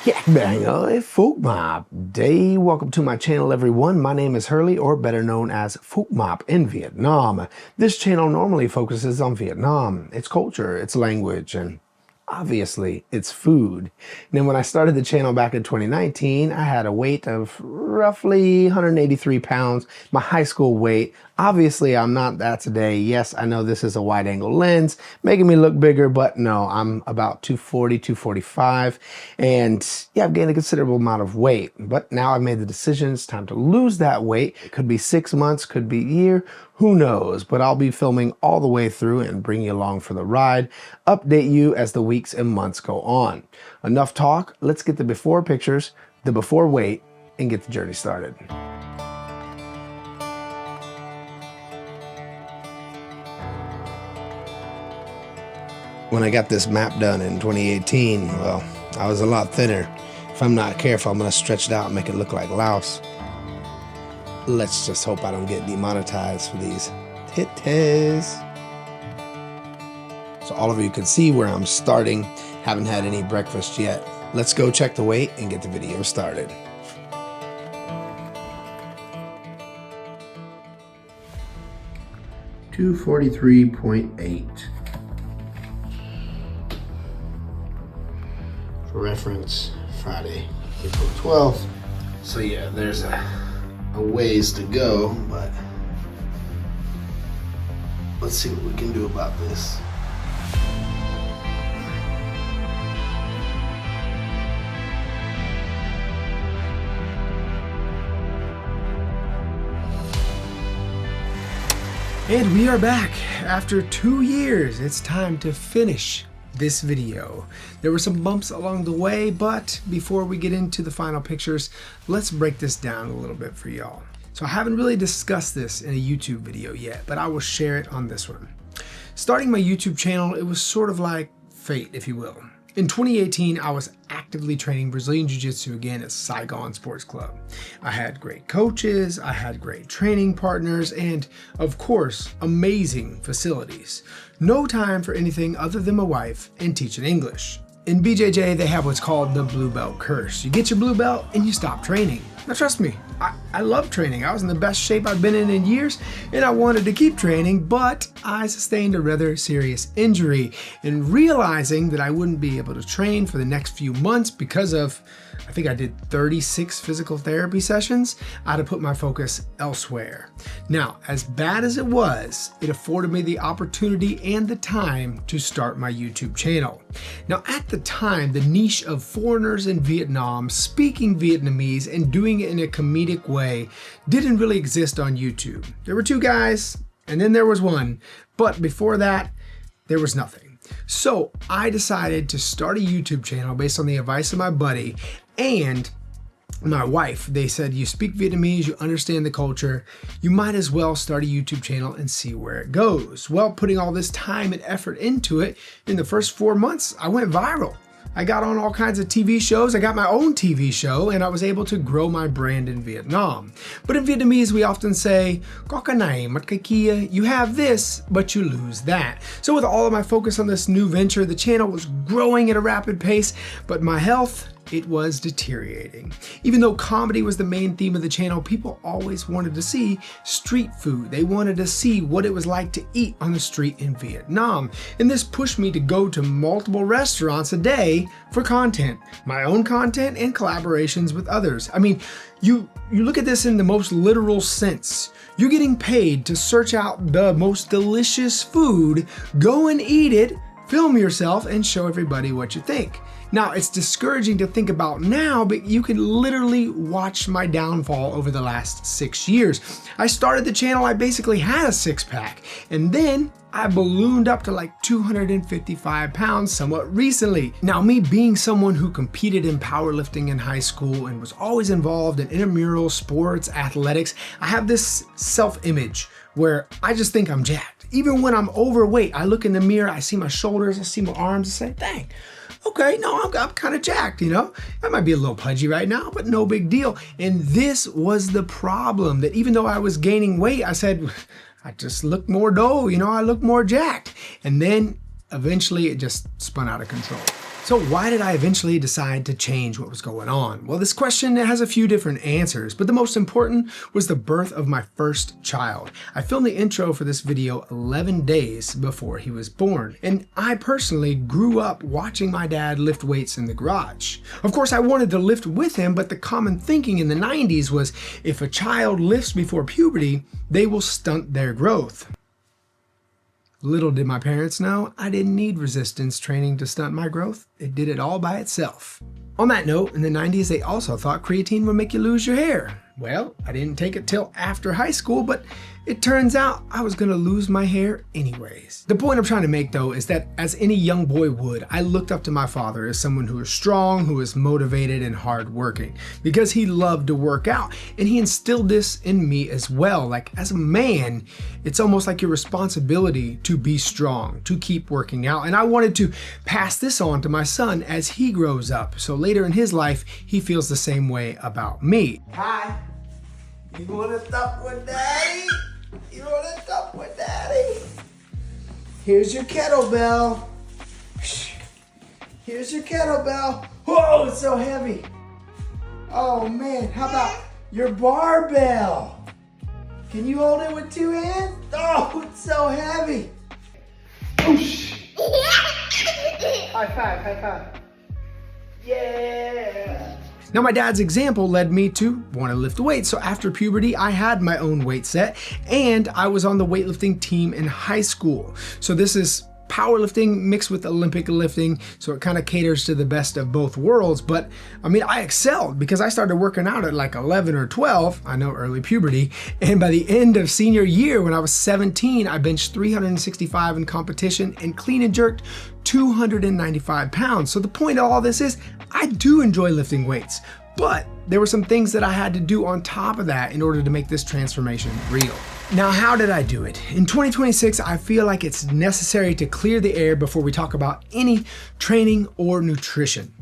Folk Mob Day. Welcome to my channel, everyone. My name is Hurley, or better known as Folk Mob in Vietnam. This channel normally focuses on Vietnam, its culture, its language, and obviously its food. Now, when I started the channel back in 2019, I had a weight of roughly 183 pounds, my high school weight. Obviously, I'm not that today. Yes, I know this is a wide angle lens, making me look bigger, but no, I'm about 240, 245. And yeah, I've gained a considerable amount of weight, but now I've made the decision. It's time to lose that weight. It could be 6 months, could be a year, who knows? But I'll be filming all the way through and bring you along for the ride, update you as the weeks and months go on. Enough talk, let's get the before pictures, the before weight, and get the journey started. When I got this map done in 2018, well, I was a lot thinner. If I'm not careful, I'm gonna stretch it out and make it look like Laos. Let's just hope I don't get demonetized for these titties. So all of you can see where I'm starting. Haven't had any breakfast yet. Let's go check the weight and get the video started. $243.8. For reference, Friday, April 12th. So yeah, there's a ways to go, but let's see what we can do about this. And we are back after 2 years. It's time to finish this video. There were some bumps along the way, but before we get into the final pictures, let's break this down a little bit for y'all. So I haven't really discussed this in a YouTube video yet, but I will share it on this one. Starting my YouTube channel, it was sort of like fate, if you will. In 2018, I was actively training Brazilian Jiu-Jitsu again at Saigon Sports Club. I had great coaches, I had great training partners, and of course, amazing facilities. No time for anything other than my wife and teaching English. In BJJ, they have what's called the blue belt curse. You get your blue belt and you stop training. Now trust me, I love training. I was in the best shape I've been in years, and I wanted to keep training, but I sustained a rather serious injury. And realizing that I wouldn't be able to train for the next few months because of, I think I did 36 physical therapy sessions, I had to put my focus elsewhere. Now, as bad as it was, it afforded me the opportunity and the time to start my YouTube channel. Now, at the time, the niche of foreigners in Vietnam speaking Vietnamese and doing it in a comedic way didn't really exist on YouTube. There were two guys, and then there was one, but before that, there was nothing. So I decided to start a YouTube channel based on the advice of my buddy and my wife. They said, you speak Vietnamese, you understand the culture, you might as well start a YouTube channel and see where it goes. Well, putting all this time and effort into it, in the first 4 months, I went viral. I got on all kinds of TV shows. I got my own TV show, and I was able to grow my brand in Vietnam. But in Vietnamese, we often say, "Có cái này, mất cái kia." You have this, but you lose that. So with all of my focus on this new venture, the channel was growing at a rapid pace, but my health, it was deteriorating. Even though comedy was the main theme of the channel, people always wanted to see street food. They wanted to see what it was like to eat on the street in Vietnam. And this pushed me to go to multiple restaurants a day for content, my own content and collaborations with others. I mean, you look at this in the most literal sense. You're getting paid to search out the most delicious food, go and eat it, film yourself, and show everybody what you think. Now, it's discouraging to think about now, but you can literally watch my downfall over the last 6 years. I started the channel, I basically had a six-pack, and then I ballooned up to like 255 pounds somewhat recently. Now, me being someone who competed in powerlifting in high school and was always involved in intramural sports, athletics, I have this self-image where I just think I'm jacked. Even when I'm overweight, I look in the mirror, I see my shoulders, I see my arms, and say, dang, okay, no, I'm kind of jacked, you know? I might be a little pudgy right now, but no big deal. And this was the problem, that even though I was gaining weight, I said, I just look more dough, you know, I look more jacked. And then eventually it just spun out of control. So why did I eventually decide to change what was going on? Well, this question has a few different answers, but the most important was the birth of my first child. I filmed the intro for this video 11 days before he was born, and I personally grew up watching my dad lift weights in the garage. Of course, I wanted to lift with him, but the common thinking in the 90s was if a child lifts before puberty, they will stunt their growth. Little did my parents know, I didn't need resistance training to stunt my growth. It did it all by itself. On that note, in the 90s, they also thought creatine would make you lose your hair. Well, I didn't take it till after high school, but it turns out I was gonna lose my hair anyways. The point I'm trying to make though is that as any young boy would, I looked up to my father as someone who was strong, who was motivated and hardworking because he loved to work out, and he instilled this in me as well. Like as a man, it's almost like your responsibility to be strong, to keep working out, and I wanted to pass this on to my son as he grows up. So later in his life, he feels the same way about me. Hi, you wanna stop with daddy? You wanna stop with daddy? Here's your kettlebell. Here's your kettlebell. Whoa, it's so heavy. Oh man, how about your barbell? Can you hold it with two hands? Oh, it's so heavy. Oosh. High five, high five. Yeah. Now my dad's example led me to want to lift weights. So after puberty, I had my own weight set and I was on the weightlifting team in high school. So this is powerlifting mixed with Olympic lifting. So it kind of caters to the best of both worlds. But I mean, I excelled because I started working out at like 11 or 12. I know, early puberty. And by the end of senior year, when I was 17, I benched 365 in competition and clean and jerked 295 pounds. So the point of all this is I do enjoy lifting weights, but there were some things that I had to do on top of that in order to make this transformation real. Now, how did I do it? In 2026, I feel like it's necessary to clear the air before we talk about any training or nutrition.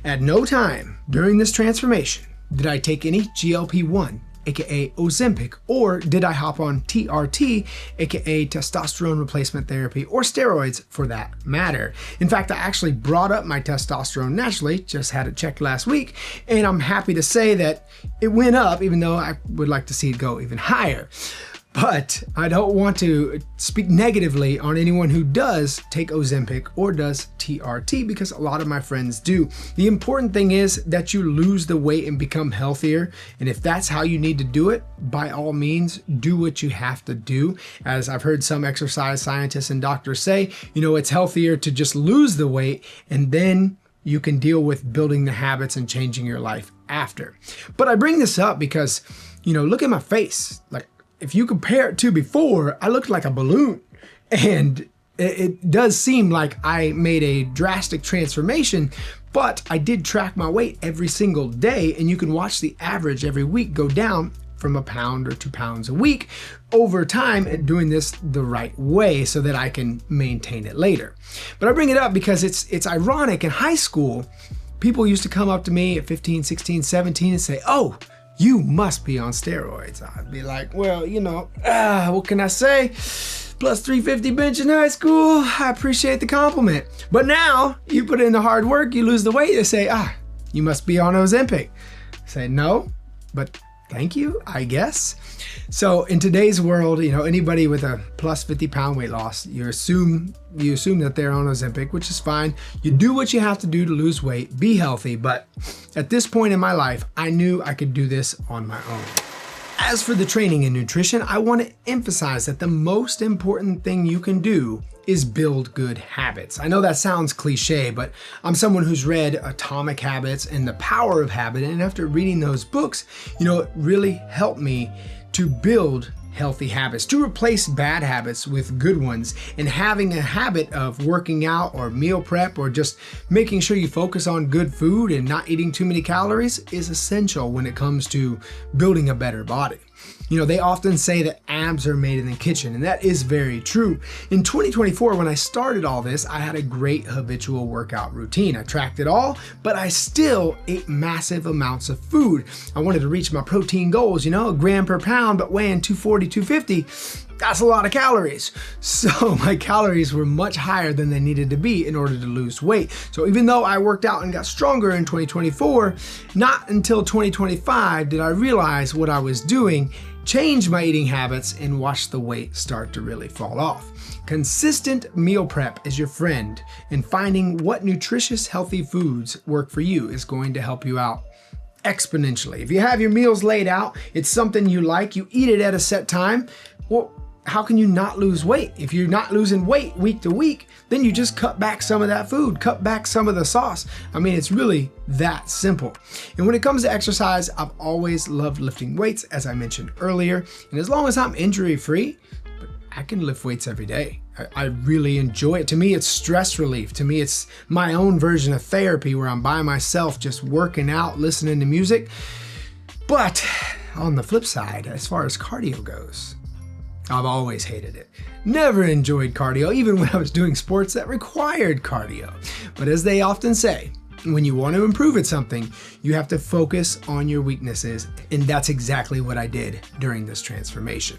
At no time during this transformation did I take any GLP-1, aka Ozempic, or did I hop on TRT, aka testosterone replacement therapy, or steroids for that matter. In fact, I actually brought up my testosterone naturally, just had it checked last week, and I'm happy to say that it went up, even though I would like to see it go even higher. But I don't want to speak negatively on anyone who does take Ozempic or does TRT, because a lot of my friends do. The important thing is that you lose the weight and become healthier. And if that's how you need to do it, by all means, do what you have to do. As I've heard some exercise scientists and doctors say, you know, it's healthier to just lose the weight and then you can deal with building the habits and changing your life after. But I bring this up because, you know, look at my face. Like, if you compare it to before, I looked like a balloon, and it does seem like I made a drastic transformation, but I did track my weight every single day, and you can watch the average every week go down from a pound or 2 pounds a week over time at doing this the right way so that I can maintain it later. But I bring it up because it's ironic. In high school, people used to come up to me at 15, 16, 17 and say, "Oh, you must be on steroids." I'd be like, well, you know, what can I say? Plus 350 bench in high school. I appreciate the compliment. But now you put in the hard work, you lose the weight, they say, you must be on Ozempic. I say, no, but thank you, I guess. So in today's world, you know, anybody with a plus 50 pound weight loss, you assume that they're on Ozempic, which is fine. You do what you have to do to lose weight, be healthy. But at this point in my life, I knew I could do this on my own. As for the training and nutrition, I want to emphasize that the most important thing you can do is build good habits. I know that sounds cliche, but I'm someone who's read Atomic Habits and The Power of Habit. And after reading those books, you know, it really helped me to build healthy habits, to replace bad habits with good ones. And having a habit of working out or meal prep or just making sure you focus on good food and not eating too many calories is essential when it comes to building a better body. You know, they often say that abs are made in the kitchen, and that is very true. In 2024, when I started all this, I had a great habitual workout routine. I tracked it all, but I still ate massive amounts of food. I wanted to reach my protein goals, you know, a gram per pound, but weighing 240, 250. That's a lot of calories. So my calories were much higher than they needed to be in order to lose weight. So even though I worked out and got stronger in 2024, not until 2025 did I realize what I was doing, change my eating habits, and watch the weight start to really fall off. Consistent meal prep is your friend, and finding what nutritious, healthy foods work for you is going to help you out exponentially. If you have your meals laid out, it's something you like, you eat it at a set time, well, how can you not lose weight? If you're not losing weight week to week, then you just cut back some of that food, cut back some of the sauce. I mean, it's really that simple. And when it comes to exercise, I've always loved lifting weights, as I mentioned earlier. And as long as I'm injury-free, I can lift weights every day. I really enjoy it. To me, it's stress relief. To me, it's my own version of therapy where I'm by myself just working out, listening to music. But on the flip side, as far as cardio goes, I've always hated it. Never enjoyed cardio, even when I was doing sports that required cardio. But as they often say, when you want to improve at something, you have to focus on your weaknesses, and that's exactly what I did during this transformation.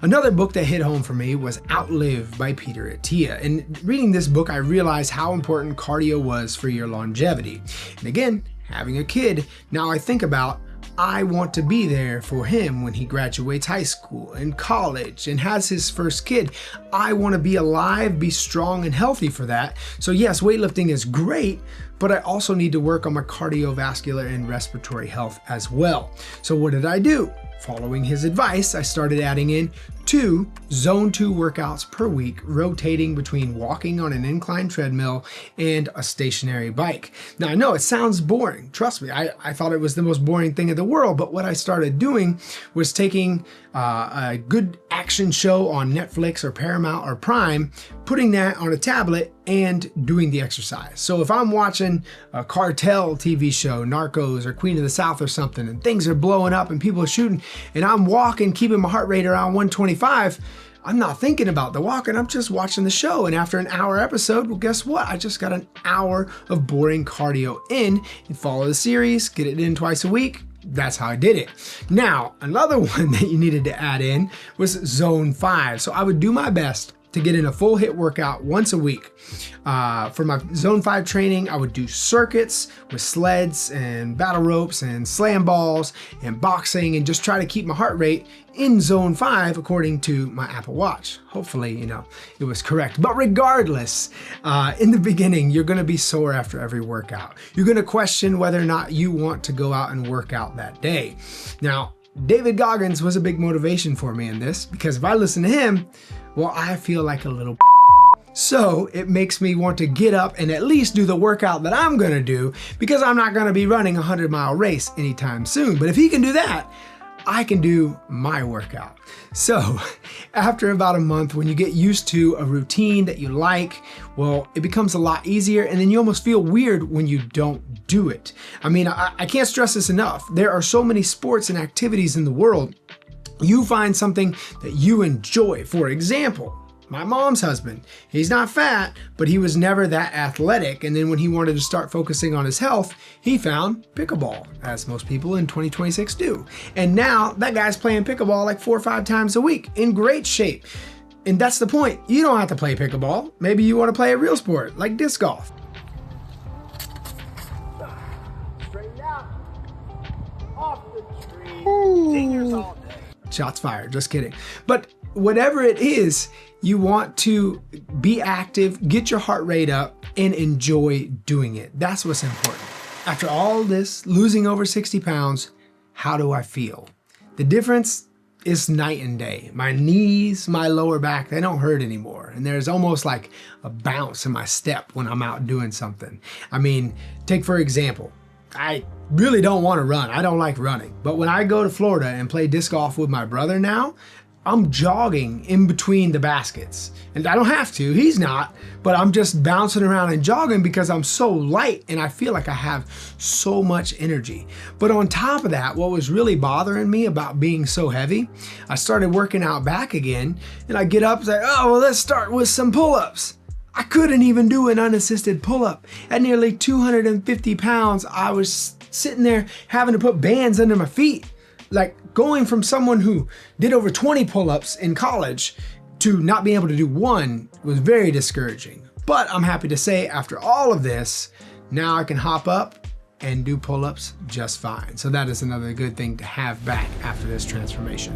Another book that hit home for me was Outlive by Peter Attia. And reading this book, I realized how important cardio was for your longevity. And again, having a kid, now I think about I want to be there for him when he graduates high school and college and has his first kid. I want to be alive, be strong and healthy for that. So yes, weightlifting is great, but I also need to work on my cardiovascular and respiratory health as well. So what did I do? Following his advice, I started adding in 2 Zone 2 workouts per week, rotating between walking on an inclined treadmill and a stationary bike. Now I know it sounds boring. Trust me, I thought it was the most boring thing in the world, but what I started doing was taking a good action show on Netflix or Paramount or Prime, putting that on a tablet and doing the exercise. So if I'm watching a cartel TV show, Narcos or Queen of the South or something, and things are blowing up and people are shooting, and I'm walking, keeping my heart rate around 125, I'm not thinking about the walking, I'm just watching the show. And after an hour episode, well, guess what? I just got an hour of boring cardio in. You follow the series, get it in twice a week. That's how I did it. Now, another one that you needed to add in was Zone 5. So I would do my best to get in a full hit workout once a week. For my Zone 5 training, I would do circuits with sleds and battle ropes and slam balls and boxing and just try to keep my heart rate in Zone 5 according to my Apple Watch. Hopefully, it was correct. But regardless, in the beginning, you're gonna be sore after every workout. You're gonna question whether or not you want to go out and work out that day. Now, David Goggins was a big motivation for me in this, because if I listen to him, well, I feel like a little so it makes me want to get up and at least do the workout that I'm gonna do, because I'm not gonna be running a 100-mile race anytime soon. But if he can do that, I can do my workout. So after about a month, when you get used to a routine that you like, well, it becomes a lot easier, and then you almost feel weird when you don't do it. I mean, I can't stress this enough. There are so many sports and activities in the world. You find something that you enjoy. For example, my mom's husband, he's not fat, but he was never that athletic. And then when he wanted to start focusing on his health, he found pickleball, as most people in 2026 do. And now that guy's playing pickleball like 4 or 5 times a week in great shape. And that's the point. You don't have to play pickleball. Maybe you want to play a real sport like disc golf. Straighten out. Off the tree. Dingers all day. Shots fired, just kidding. But whatever it is, you want to be active, get your heart rate up, and enjoy doing it. That's what's important. After all this, losing over 60 pounds, how do I feel? The difference is night and day. My knees, my lower back, they don't hurt anymore. And there's almost like a bounce in my step when I'm out doing something. I mean, take for example, I really don't want to run. I don't like running. But when I go to Florida and play disc golf with my brother now, I'm jogging in between the baskets. And I don't have to, he's not, but I'm just bouncing around and jogging because I'm so light and I feel like I have so much energy. But on top of that, what was really bothering me about being so heavy, I started working out back again, and I get up and say, oh, well, let's start with some pull-ups. I couldn't even do an unassisted pull-up. At nearly 250 pounds, I was sitting there having to put bands under my feet. Like, going from someone who did over 20 pull-ups in college to not being able to do one was very discouraging. But I'm happy to say, after all of this, now I can hop up and do pull-ups just fine. So that is another good thing to have back after this transformation.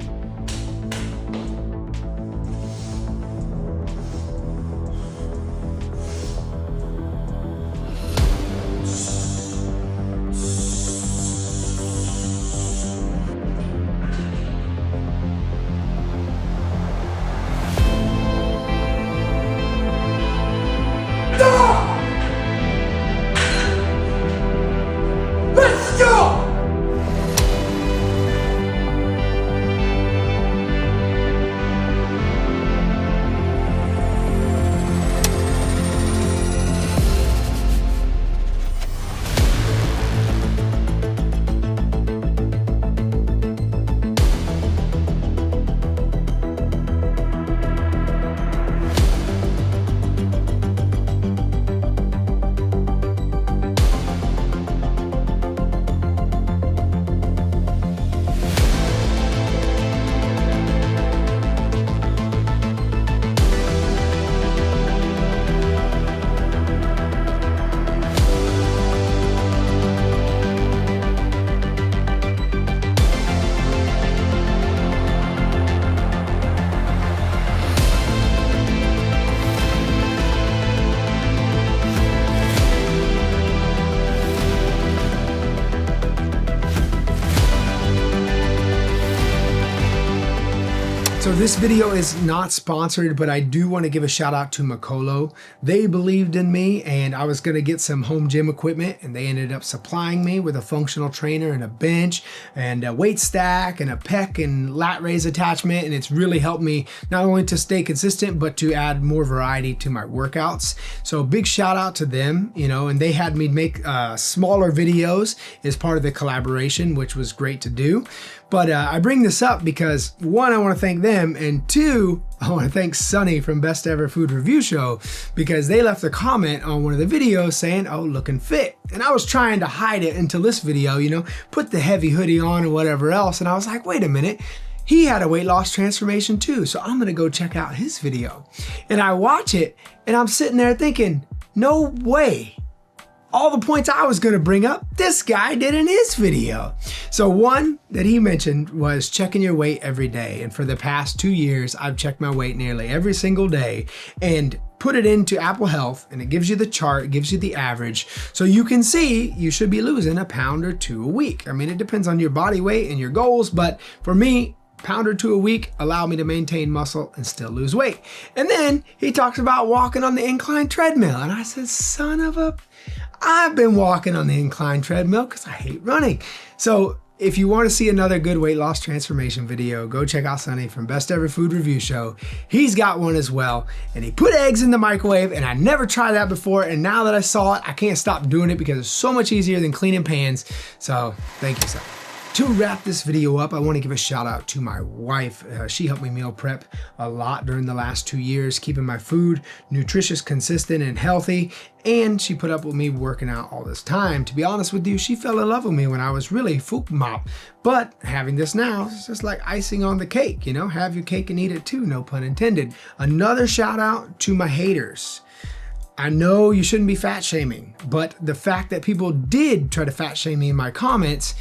So this video is not sponsored, but I do want to give a shout out to Makolo. They believed in me, and I was going to get some home gym equipment, and they ended up supplying me with a functional trainer and a bench and a weight stack and a pec and lat raise attachment. And it's really helped me not only to stay consistent, but to add more variety to my workouts. So big shout out to them, and they had me make smaller videos as part of the collaboration, which was great to do. But I bring this up because, one, I want to thank them, and two, I want to thank Sunny from Best Ever Food Review Show, because they left a comment on one of the videos saying, oh, looking fit. And I was trying to hide it until this video, put the heavy hoodie on and whatever else. And I was like, wait a minute, he had a weight loss transformation too. So I'm going to go check out his video. And I watch it and I'm sitting there thinking, no way. All the points I was going to bring up, this guy did in his video. So one that he mentioned was checking your weight every day. And for the past 2 years, I've checked my weight nearly every single day and put it into Apple Health, and it gives you the chart, it gives you the average. So you can see you should be losing a pound or two a week. I mean, it depends on your body weight and your goals, but for me, pound or two a week allow me to maintain muscle and still lose weight. And then he talks about walking on the incline treadmill. And I said, son of a... I've been walking on the incline treadmill because I hate running. So if you want to see another good weight loss transformation video, go check out Sunny from Best Ever Food Review Show. He's got one as well. And he put eggs in the microwave, and I never tried that before. And now that I saw it, I can't stop doing it because it's so much easier than cleaning pans. So thank you, Sunny. To wrap this video up, I want to give a shout out to my wife. She helped me meal prep a lot during the last 2 years, keeping my food nutritious, consistent, and healthy. And she put up with me working out all this time. To be honest with you, she fell in love with me when I was really fook mop. But having this now is just like icing on the cake, have your cake and eat it too, no pun intended. Another shout out to my haters. I know you shouldn't be fat shaming, but the fact that people did try to fat shame me in my comments,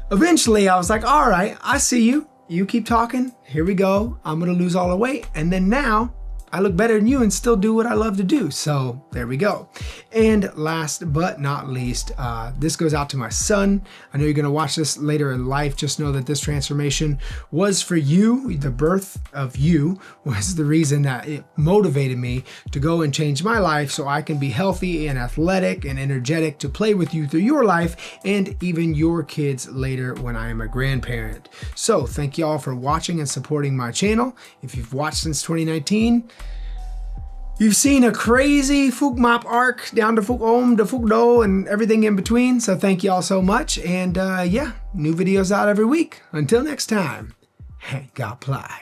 eventually I was like, all right, I see you. You keep talking. Here we go. I'm going to lose all the weight. And then now I look better than you and still do what I love to do. So there we go. And last but not least, this goes out to my son. I know you're going to watch this later in life. Just know that this transformation was for you. The birth of you was the reason that it motivated me to go and change my life so I can be healthy and athletic and energetic to play with you through your life and even your kids later when I am a grandparent. So thank you all for watching and supporting my channel. If you've watched since 2019, you've seen a crazy Phuc Map arc down to Phuc Om to Phuc Do and everything in between. So thank you all so much. And yeah, new videos out every week. Until next time, God apply.